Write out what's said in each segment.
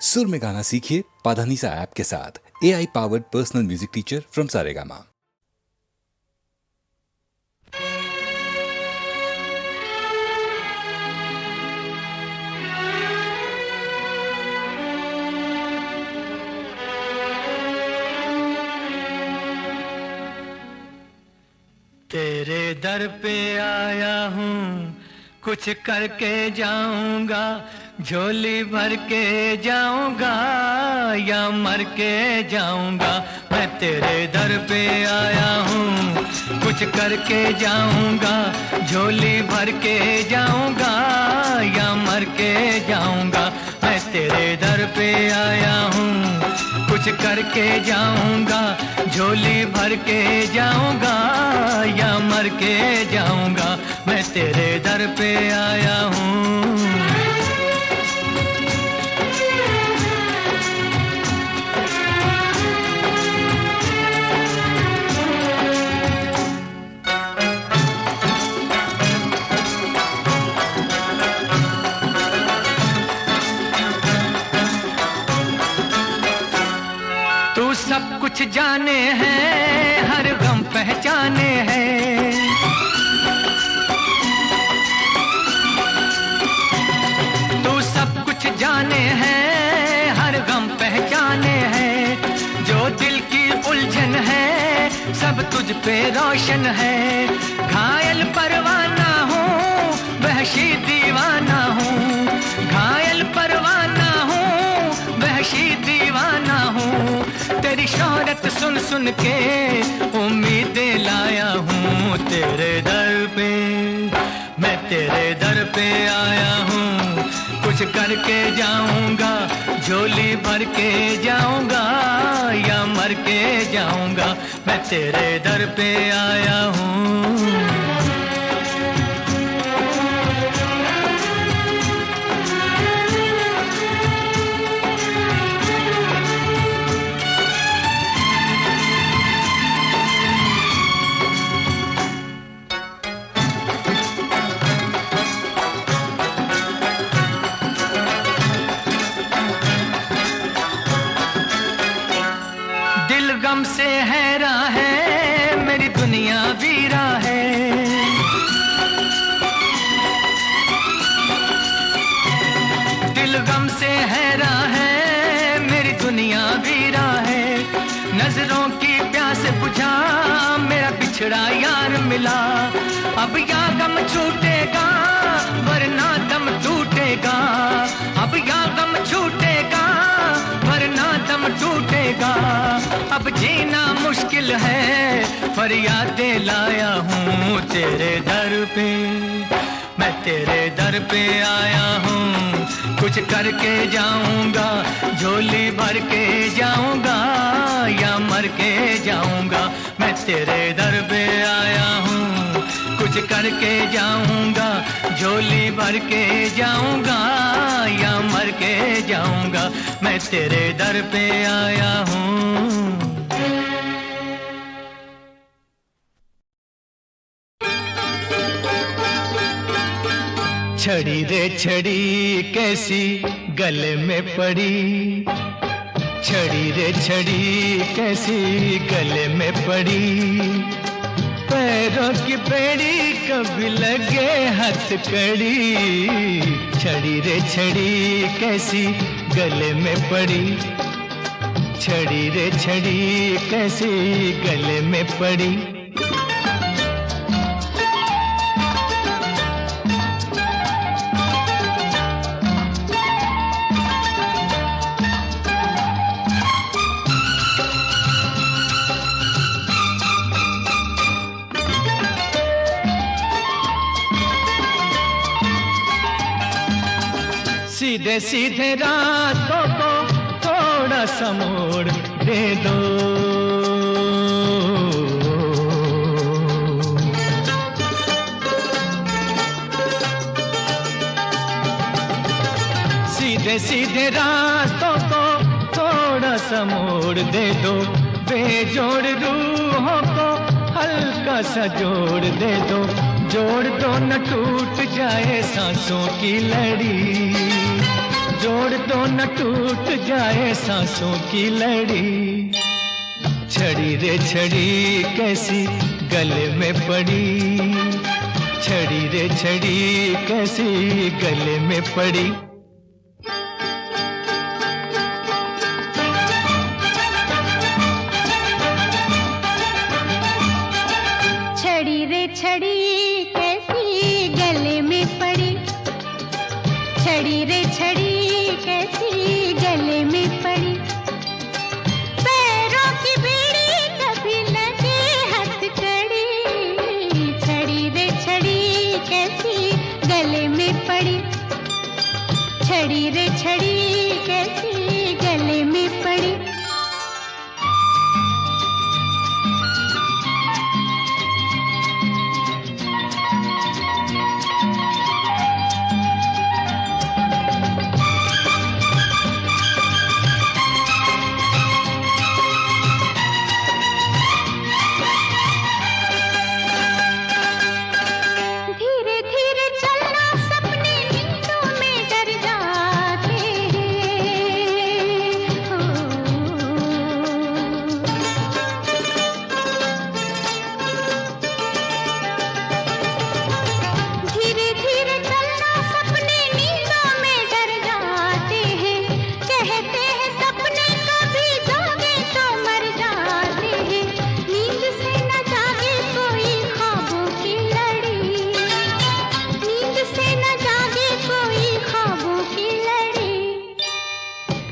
सुर में गाना सीखिए पाधानीसा ऐप के साथ। AI powered personal music teacher from Saregama. तेरे दर पे आया हूँ, कुछ करके जाऊंगा, झोली भर के जाऊंगा या मर के जाऊंगा। मैं तेरे दर पे आया हूँ, कुछ करके जाऊंगा, झोली भर के जाऊंगा या मर के जाऊंगा। मैं तेरे दर पे आया हूँ, कुछ करके जाऊंगा, झोली भर के जाऊंगा या मर के जाऊंगा। मैं तेरे दर पे आया हूँ। तू सब कुछ जाने हैं, हर गम पहचाने हैं। तू सब कुछ जाने हैं, हर गम पहचाने हैं। जो दिल की उलझन है, सब तुझ पे रोशन है। घायल परवाना हूँ, वहशी दीवाना हूँ। घायल परवाना हूँ, वहशी दीवाना हूँ। तेरी शोहरत सुन सुन के उम्मीदें लाया हूँ तेरे दर पे। मैं तेरे दर पे आया हूँ, कुछ करके जाऊंगा, झोली भर के जाऊंगा या मर के जाऊंगा। मैं तेरे दर पे आया हूँ। गम से हैरा है, मेरी दुनिया वीरा है। दिल गम से हैरा है, मेरी दुनिया वीरा है। नजरों की प्यास बुझा, मेरा बिछड़ा यार मिला। अब या गम छूटेगा, वरना दम टूटेगा। अब या गम छूटेगा, वरना दम टूटेगा। अब जीना मुश्किल है, फरियादें लाया हूँ तेरे दर पे। मैं तेरे दर पे आया हूँ, कुछ करके जाऊंगा, झोली भर के जाऊंगा या मर के जाऊंगा। मैं तेरे दर पे आया हूँ, कुछ करके जाऊंगा, झोली भर के जाऊंगा या मर के जाऊंगा। मैं तेरे दर पे आया हूँ। छड़ी रे छड़ी कैसी गले में पड़ी। छड़ी रे छड़ी कैसी गले में पड़ी। पैरों की बेड़ी कभी लगे हथकड़ी। छड़ी रे छड़ी कैसी गले में पड़ी। छड़ी रे छड़ी कैसी गले में पड़ी। सीधे सीधे रातों को थोड़ा सा मोड़ दे दो। सीधे सीधे रातों को थोड़ा सा मोड़ दे दो। बेजोड़ रूहों को हल्का सा जोड़ दे दो। जोड़ दो न टूट जाए सांसों की लड़ी, जोड़ दो न टूट जाए सांसों की लड़ी। छड़ी रे छड़ी कैसी गले में पड़ी, छड़ी रे छड़ी कैसी गले में पड़ी। छड़ी रे छड़ी कैसी गले में पड़ी, छड़ी रे छड़ी कैसी गले में पड़ी। पैरों की बीड़ी कभी लगे हथकड़ी, छड़ी रे छड़ी कैसी गले में पड़ी, छड़ी रे छड़ी कैसी गले में पड़ी।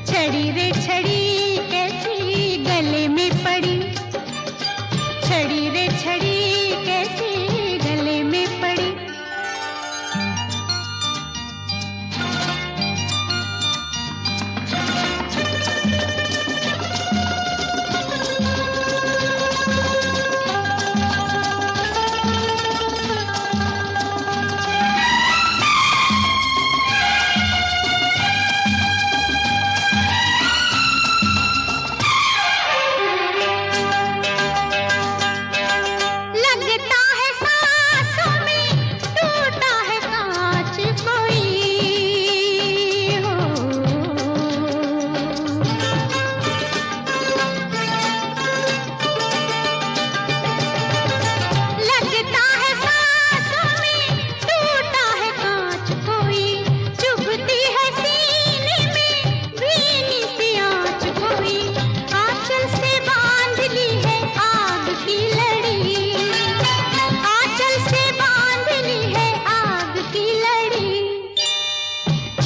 छड़ी रे छड़ी कैसी गले में पड़ी, छड़ी रे छड़ी कैसी गले में पड़ी।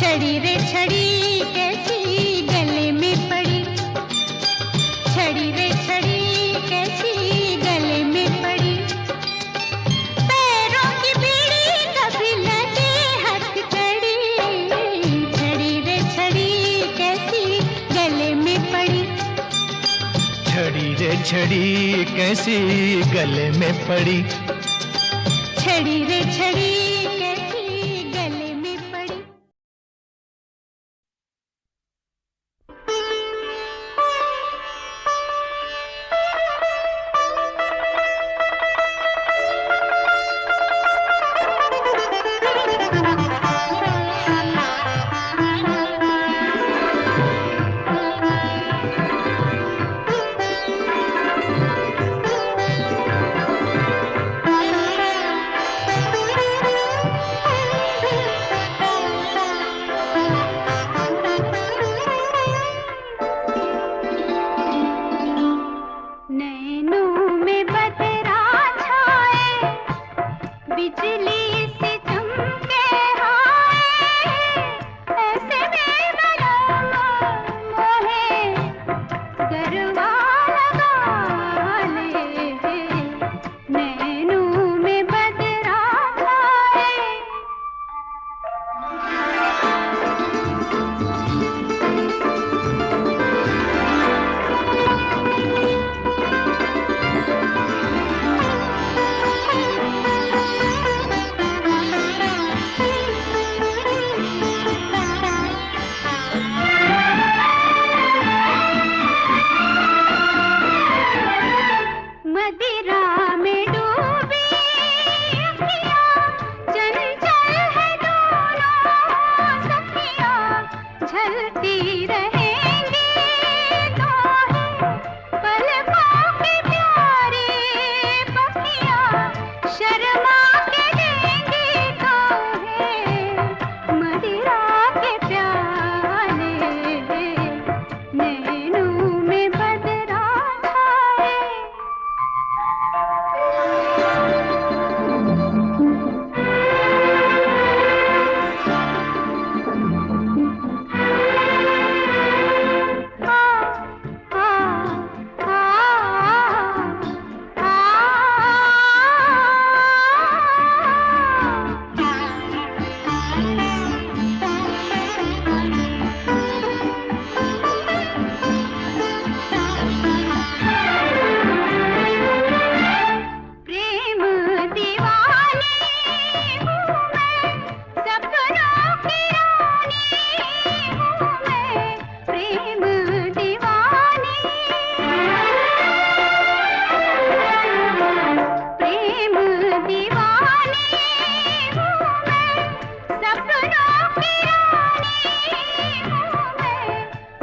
छड़ी रे छड़ी कैसी गले में पड़ी, छड़ी रे छड़ी कैसी गले में पड़ी। पैरों की बीड़ी कभी लगे हथकड़ी, छड़ी रे छड़ी कैसी गले में पड़ी। छड़ी रे छड़ी कैसी गले में पड़ी, छड़ी रे छड़ी कैसी गले में पड़ी।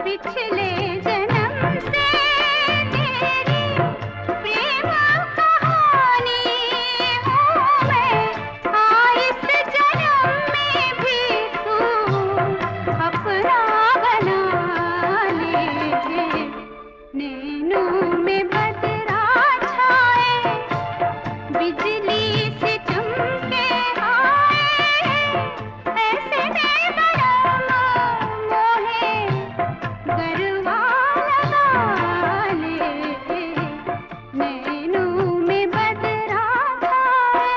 पिछले जन्म से तेरी प्रेम कहानी हूँ मैं, इस जन्म में भी तू अपना बना ले। नैनों में बदरा छाए, बिजली से चमके आए, ऐसे में बरम मोहे गरवा लगा ले। नैनों में बदरा छाए।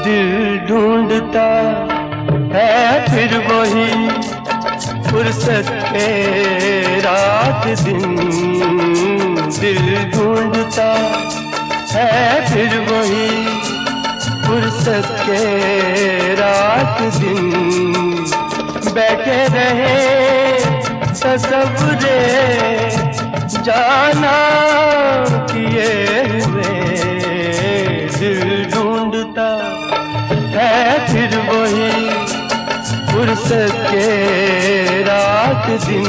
दिल ढूंढता है फिर वही फुर्सत के रात दिन। दिल ढूंढता है फिर वही फुर्सत के रात दिन। बैठे रहे तसव्वुरे जाना किए हुए। दिल ढूंढता है फिर वही फुर्सत के रात दिन।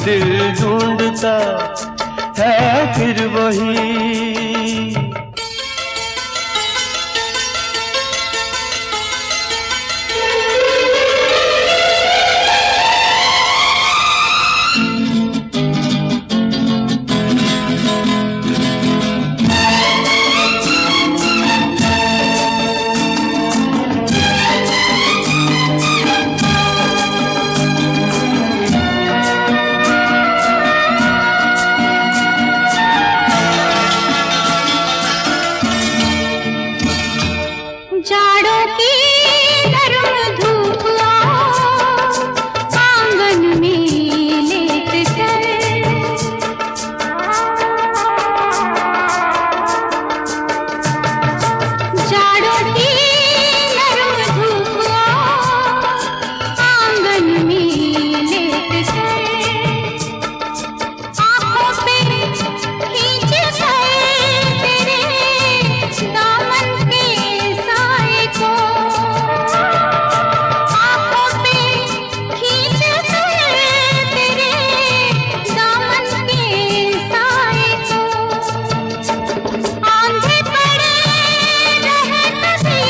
दिल ढूंढता है फिर वही। जाड़ों की नरम धूप आंगन में लेट कर, जाड़ों की नरम धूप आंगन में लेट कर, आंखों पे खींच कर तेरे दामन के साए को, आंखों पे खींच कर तेरे दामन के साए को, आंधे पड़े रहे कभी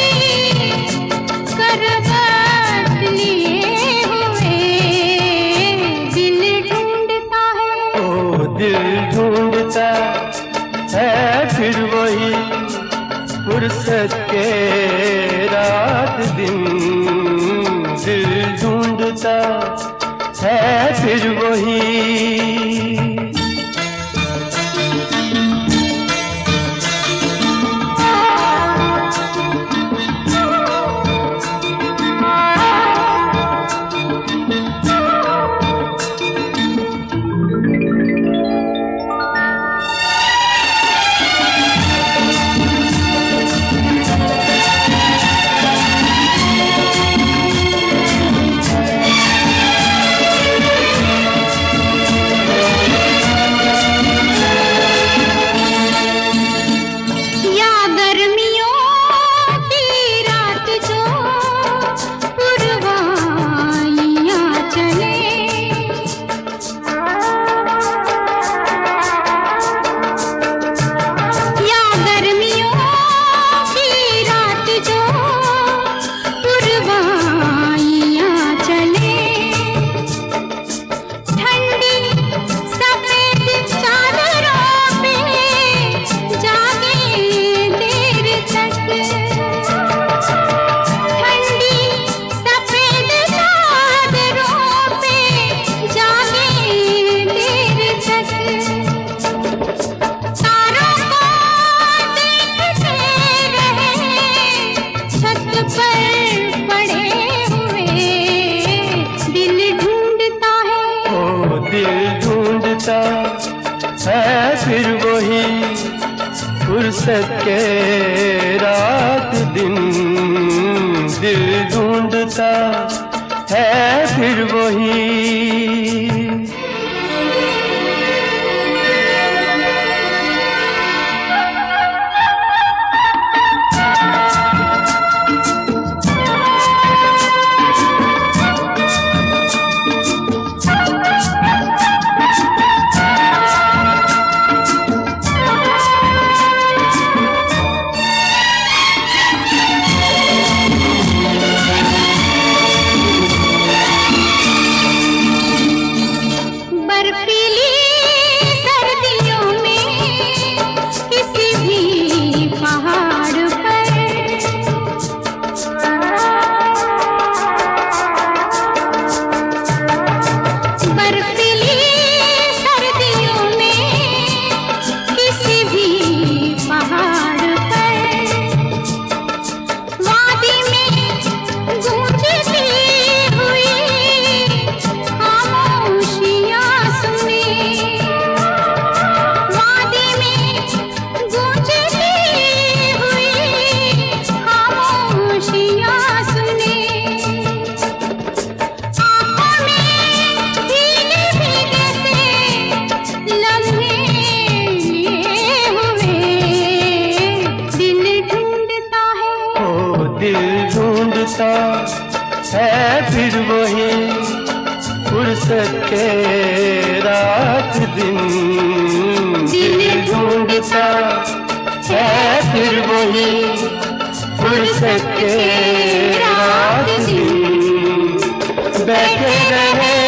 करवट लिए हुए। दिल ढूंढता है, ओ दिल ढूंढता है फिर वही फुर्सत के रात दिन। दिल ढूंढता है फिर वही। फुर्सत के रात दिन दिल ढूंढता है फिर वही। बर्फीली सर्दियों में किसी भी पहाड़ पर बर्फीली सर्दियों में किसी भी पहाड़ पर वादी में गूंजती हुई खामोशियां सुने, वादी में गूंजती हुई खामोशियां सुने, आँखों में भीगे भीगे से लम्हे लिए हुए दिल ढूंढता है। ओ दिल ढूंढता है फिर वही फुर्सत के रात दिन दिल ढूंढता है फिर वही फुर्सत के रात दिन बैठे रहे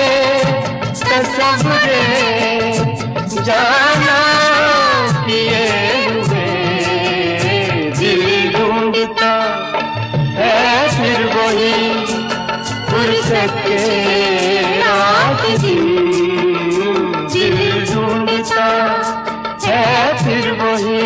तसव्वुरे जाना किए हुए दिल ढूंढता है फिर वही फुर्सत के रात दिन दिल ढूंढता है फिर वही।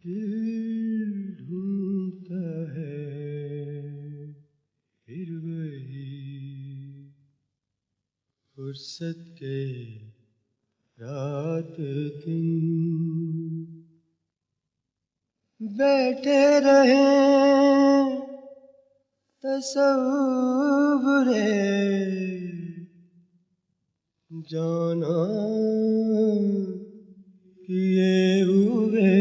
दिल ढूंढता है फिर वही फुर्सत के रात दिन बैठे रहे तसव्वुरे जाना किए हुए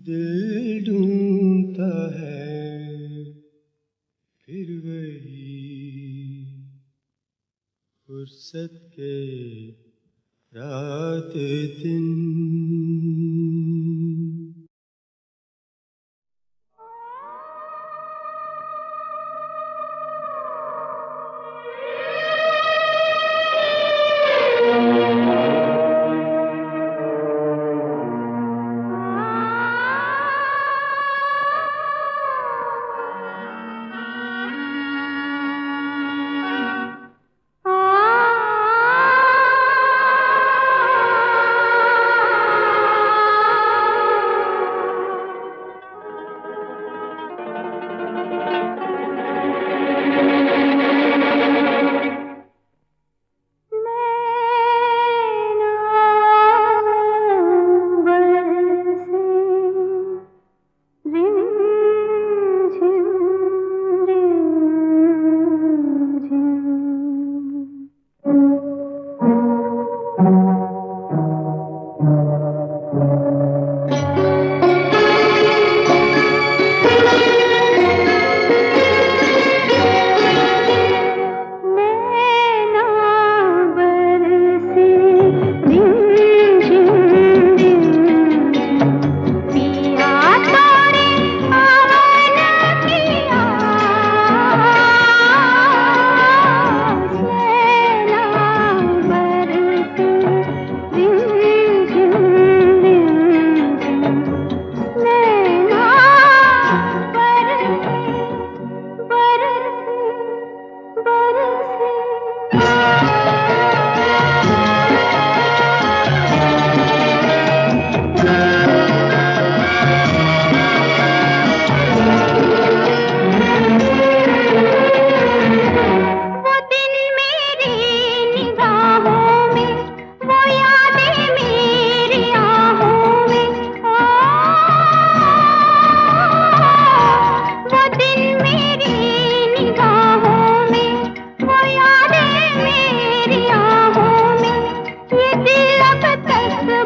दिल ढूंढता है फिर वही फुर्सत के रात दिन।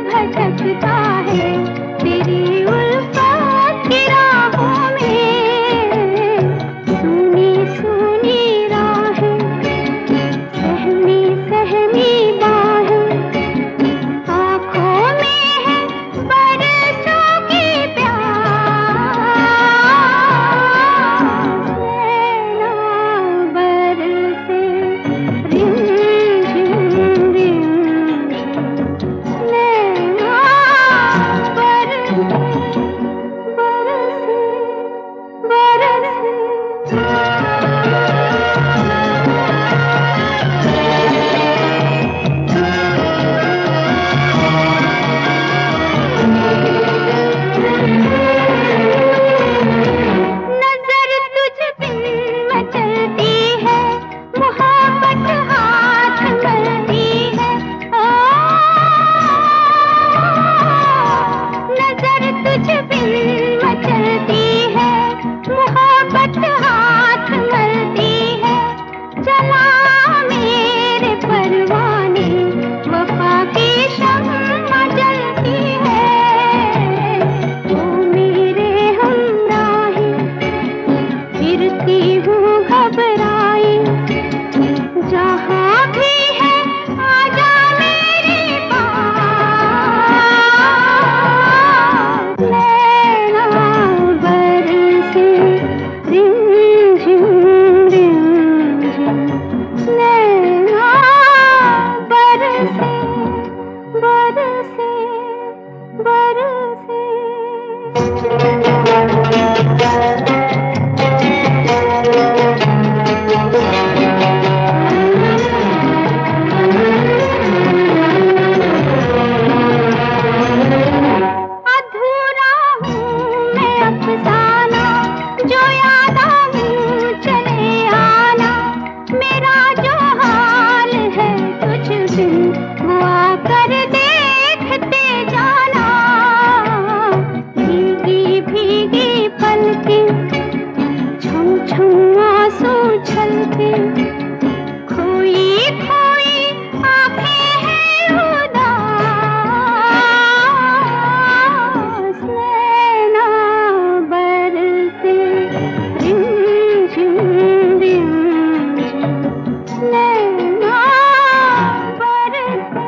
भटकता है तेरी उल्फत की राहों में। सुनी सुनी राहें, सहमी सहमी बाहें, आँखों में है बरसों की प्यास। नैना बरसे रिमझिम रिमझिम, नैना बरसे बरसे नजर तुझ बिन मचलती है, मोहब्बत हाथ करती है। ओ नजर तुझ बिन मचलती है, मोहब्बत हाथ मलती है। चला मेरे परवाने, वफा की शम्मा जलती है। ओ मेरे हमराही, फिरती हूँ घबराई, जहाँ भी है आजा मेरे पास। नैना बरसे रिमझिम रिमझिम, नैना बरसे बरसे बरसे। अधूरा हूँ मैं अफसाना, जो याद आऊँ चले आना। मेरा जो हाल है तुझ बिन, वो आकर देखते जाना। भीगी भीगी पलकें, छम छम आंसू छलके, खोई खोई आंखें हैं उदास। नैना बरसे रिमझिम रिमझिम, नैना बरसे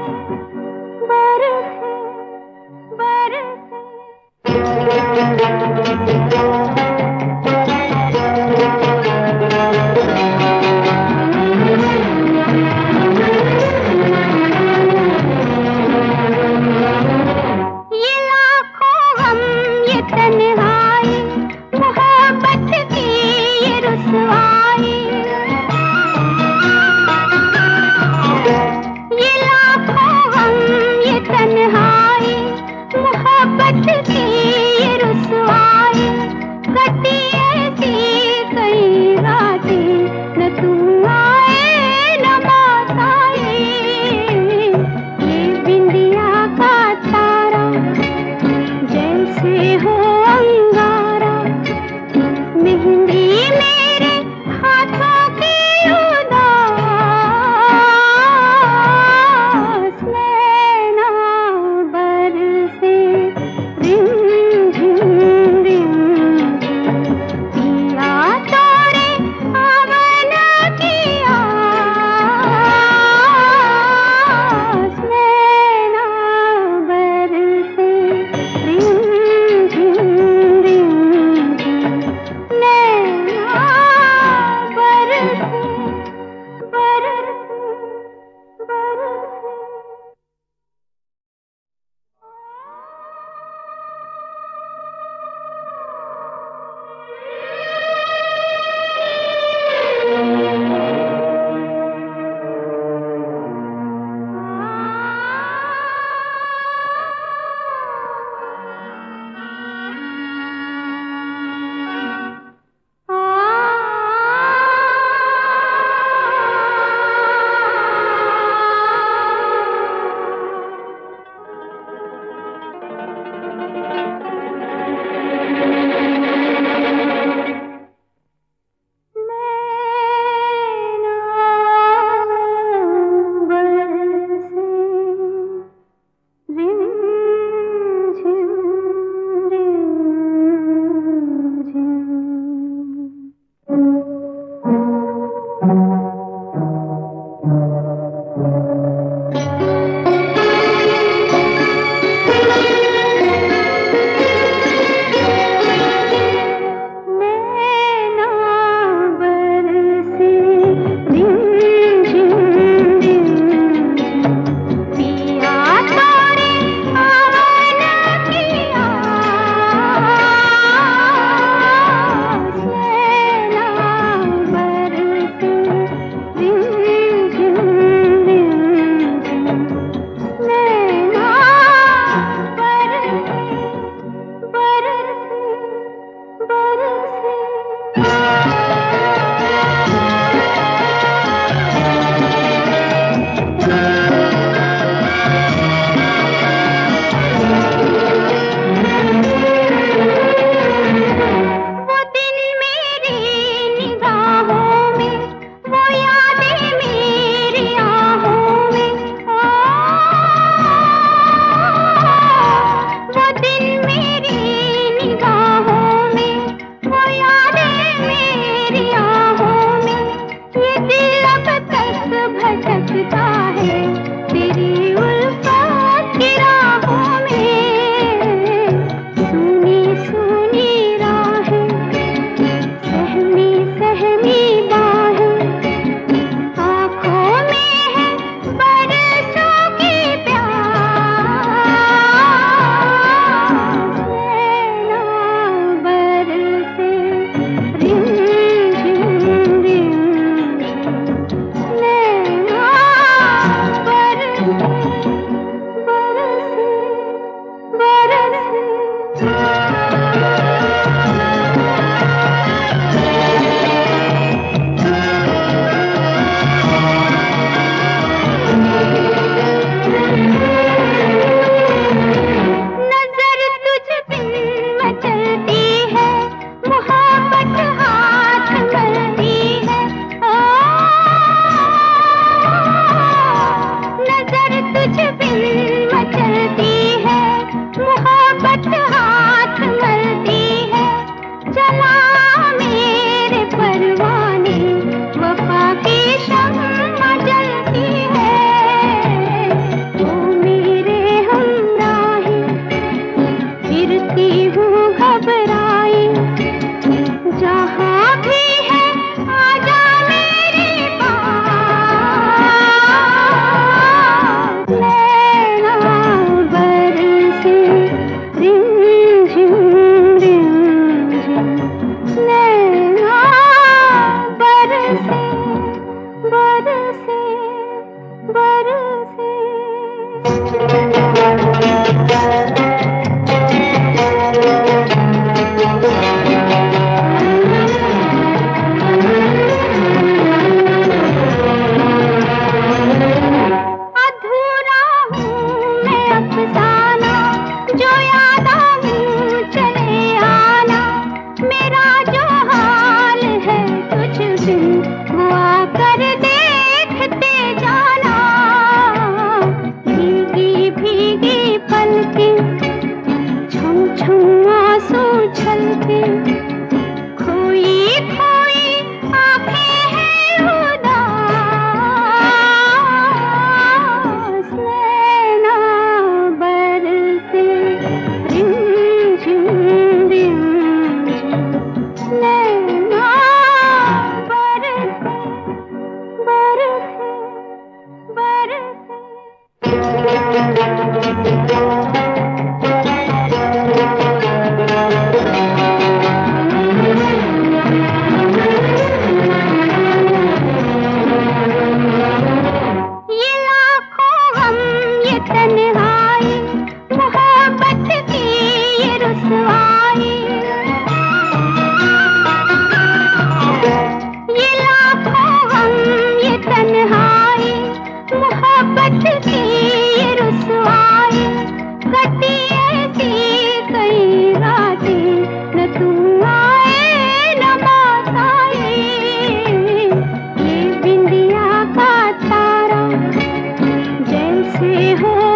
से हो